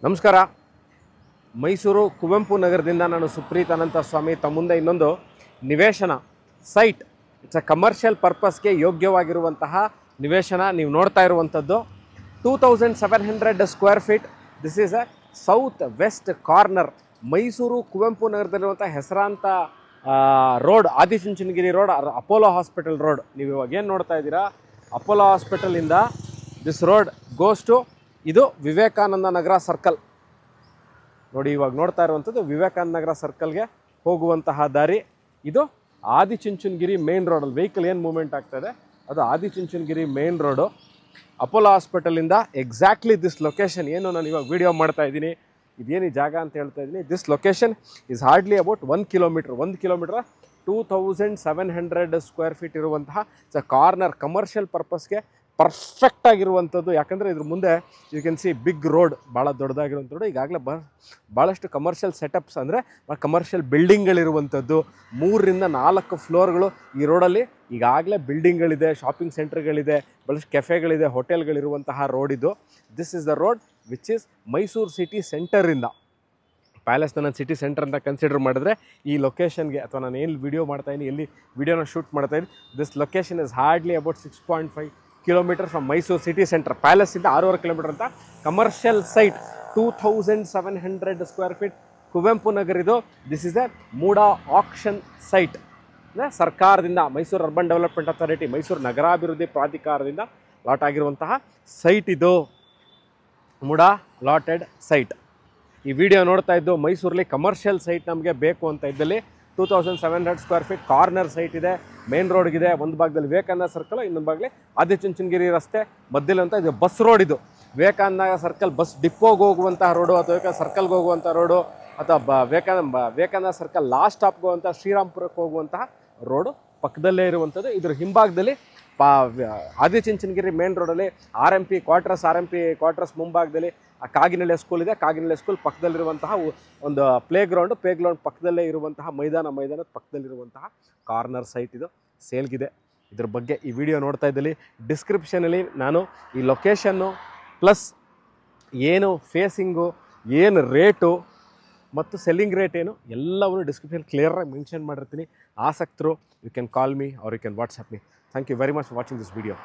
ನಮಸ್ಕಾರ. ಮೈಸೂರು ಕುವೆಂಪು ನಗರದಿಂದ ನಾನು ಸುಪ್ರೀತ್ ಅನಂತ ಸ್ವಾಮಿ ತಮ್ಮ ಮುಂದೆ ಇನ್ನೊಂದು ನಿವೇಶನ ಸೈಟ್. ಇಟ್ಸ್ ಅ ಕಮರ್ಷಿಯಲ್ ಪರ್ಪಸ್ಗೆ ಯೋಗ್ಯವಾಗಿರುವಂತಹ ನಿವೇಶನ ನೀವು ನೋಡ್ತಾ ಇರುವಂಥದ್ದು 2700 square feet. This is a south west corner Mysuru Kuvempu ನಗರದಲ್ಲಿರುವಂಥ ಹೆಸರಾಂತ road, Adichunchanagiri road, Apollo hospital road. ನೀವು ಇವಾಗ ಏನು ನೋಡ್ತಾ ಇದ್ದೀರಾ, ಅಪೋಲೋ ಹಾಸ್ಪಿಟಲಿಂದ ದಿಸ್ ರೋಡ್ ಗೋಸ್ ಟು ಇದು ವಿವೇಕಾನಂದ ನಗರ ಸರ್ಕಲ್. ನೋಡಿ, ಇವಾಗ ನೋಡ್ತಾ ಇರುವಂಥದ್ದು ವಿವೇಕಾನಂದ ನಗರ ಸರ್ಕಲ್ಗೆ ಹೋಗುವಂತಹ ದಾರಿ. ಇದು ಆದಿಚುಂಚನಗಿರಿ ಮೇನ್ ರೋಡಲ್ಲಿ ವೆಹಿಕಲ್ ಏನು ಮೂವ್ಮೆಂಟ್ ಆಗ್ತಾಯಿದೆ ಅದು ಆದಿಚುಂಚನಗಿರಿ ಮೇನ್ ರೋಡು. ಅಪೋಲೋ ಹಾಸ್ಪಿಟಲಿಂದ ಎಕ್ಸಾಕ್ಟ್ಲಿ ದಿಸ್ ಲೊಕೇಶನ್ ಏನು ನಾನು ಇವಾಗ ವಿಡಿಯೋ ಮಾಡ್ತಾ ಇದ್ದೀನಿ, ಇದೇನು ಈ ಜಾಗ ಅಂತ ಹೇಳ್ತಾ ಇದ್ದೀನಿ. This location is hardly about 1 kilometre 2700 square feet ಇರುವಂತಹ ಕಾರ್ನರ್ ಕಮರ್ಷಿಯಲ್ ಪರ್ಪಸ್ಗೆ ಪರ್ಫೆಕ್ಟ್ ಆಗಿರುವಂಥದ್ದು. ಯಾಕಂದರೆ ಇದ್ರ ಮುಂದೆ you can see big road, ಭಾಳ ದೊಡ್ಡದಾಗಿರುವಂಥ ರೋಡ್. ಈಗಾಗಲೇ ಭಾಳಷ್ಟು ಕಮರ್ಷಿಯಲ್ ಸೆಟಪ್ಸ್ ಅಂದರೆ ಕಮರ್ಷಿಯಲ್ ಬಿಲ್ಡಿಂಗ್ಗಳಿರುವಂಥದ್ದು. 3ರಿಂದ 4 ಫ್ಲೋರ್ಗಳು ಈ ರೋಡಲ್ಲಿ ಈಗಾಗಲೇ ಬಿಲ್ಡಿಂಗ್ಗಳಿದೆ, ಶಾಪಿಂಗ್ ಸೆಂಟರ್ಗಳಿದೆ, ಭಾಳಷ್ಟು ಕೆಫೆಗಳಿದೆ, ಹೋಟೆಲ್ಗಳಿರುವಂತಹ ರೋಡ್ ಇದು. This is the road which is Mysuru city ಸೆಂಟರಿಂದ, ಪ್ಯಾಲೇಸ್ನ ನಾನು ಸಿಟಿ ಸೆಂಟರ್ ಅಂತ ಕನ್ಸಿಡರ್ ಮಾಡಿದ್ರೆ ಈ ಲೊಕೇಶನ್ಗೆ, ಅಥವಾ ನಾನು ಏನು ವಿಡಿಯೋ ಮಾಡ್ತಾಯಿದ್ದೀನಿ, ಎಲ್ಲಿ ವಿಡಿಯೋನ ಶೂಟ್ ಮಾಡ್ತಾಯಿದ್ದೀನಿ, this location is hardly about 6.5 kilometre from Mysuru city centre. ಪ್ಯಾಲೇಸಿಂದ 6.5 ಕಿಲೋಮೀಟರ್ ಅಂತ commercial site 2700 square feet Kuvempu Nagar ಇದು. This is a MUDA auction site. ಅಂದರೆ ಸರ್ಕಾರದಿಂದ, Mysuru urban development authority, Mysuru ನಗರಾಭಿವೃದ್ಧಿ ಪ್ರಾಧಿಕಾರದಿಂದ ಲಾಟ್ ಆಗಿರುವಂತಹ ಸೈಟ್ ಇದು, ಮೂಡಾ ಲಾಟೆಡ್ ಸೈಟ್. ಈ ವಿಡಿಯೋ ನೋಡ್ತಾ ಇದ್ದು ಮೈಸೂರಲ್ಲಿ ಕಮರ್ಷಿಯಲ್ ಸೈಟ್ ನಮಗೆ ಬೇಕು ಅಂತ ಇದ್ದಲ್ಲಿ 2700 ಸ್ಕ್ವೇರ್ ಫೀಟ್ ಕಾರ್ನರ್ ಸೈಟ್ ಇದೆ, ಮೇನ್ ರೋಡ್ಗಿದೆ. ಒಂದು ಭಾಗದಲ್ಲಿ ವಿವೇಕಾನಂದ ಸರ್ಕಲ್, ಇನ್ನೊಂದು ಭಾಗದಲ್ಲಿ ಆದಿಚುಂಚನಗಿರಿ ರಸ್ತೆ ಮಧ್ಯದಲ್ಲಿ ಅಂತ ಇದು ಬಸ್ ರೋಡ್. ಇದು ವಿವೇಕಾನಂದ ಸರ್ಕಲ್ ಬಸ್ ಡಿಪೋಗೆ ಹೋಗುವಂತಹ ರೋಡು, ಅಥವಾ ವಿವೇಕಾನಂದ ಸರ್ಕಲ್ಗೆ ಹೋಗುವಂಥ ರೋಡು, ಅಥವಾ ವಿವೇಕಾನಂದ ಸರ್ಕಲ್ ಲಾಸ್ಟ್ ಸ್ಟಾಪ್ಗೆ ಹೋಗುವಂಥ ಶ್ರೀರಾಮ್ಪುರಕ್ಕೆ ಹೋಗುವಂತಹ ರೋಡು ಪಕ್ಕದಲ್ಲೇ ಇರುವಂಥದ್ದು. ಇದ್ರ ಹಿಂಭಾಗದಲ್ಲಿ ಆದಿಚುಂಚನಗಿರಿ ಮೇನ್ ರೋಡಲ್ಲಿ ಆರ್ ಎಂ ಪಿ ಕ್ವಾರ್ಟರ್ಸ್ ಮುಂಭಾಗದಲ್ಲಿ ಕಾಗಿನೆಲೆ ಸ್ಕೂಲ್ ಇದೆ. ಕಾಗಿನೆಲೆ ಸ್ಕೂಲ್ ಪಕ್ಕದಲ್ಲಿರುವಂತಹ ಒಂದು ಪ್ಲೇ ಗ್ರೌಂಡ್ ಪಕ್ಕದಲ್ಲೇ ಇರುವಂತಹ ಮೈದಾನದ ಪಕ್ಕದಲ್ಲಿರುವಂತಹ ಕಾರ್ನರ್ ಸೈಟ್ ಇದು ಸೇಲ್ಗಿದೆ. ಇದ್ರ ಬಗ್ಗೆ ಈ ವಿಡಿಯೋ ನೋಡ್ತಾ ಇದ್ದಲ್ಲಿ ಡಿಸ್ಕ್ರಿಪ್ಷನಲ್ಲಿ ನಾನು ಈ ಲೊಕೇಶನ್ನು ಪ್ಲಸ್ ಏನು ಫೇಸಿಂಗು, ಏನು ರೇಟು ಮತ್ತು ಸೆಲ್ಲಿಂಗ್ ರೇಟ್ ಏನು ಎಲ್ಲವನ್ನು ಡಿಸ್ಕ್ರಿಪ್ಷನ್ ಕ್ಲಿಯರಾಗಿ ಮೆನ್ಷನ್ ಮಾಡಿರ್ತೀನಿ. ಆಸಕ್ತರು you can call me or you can WhatsApp me. Thank you very much for watching this video.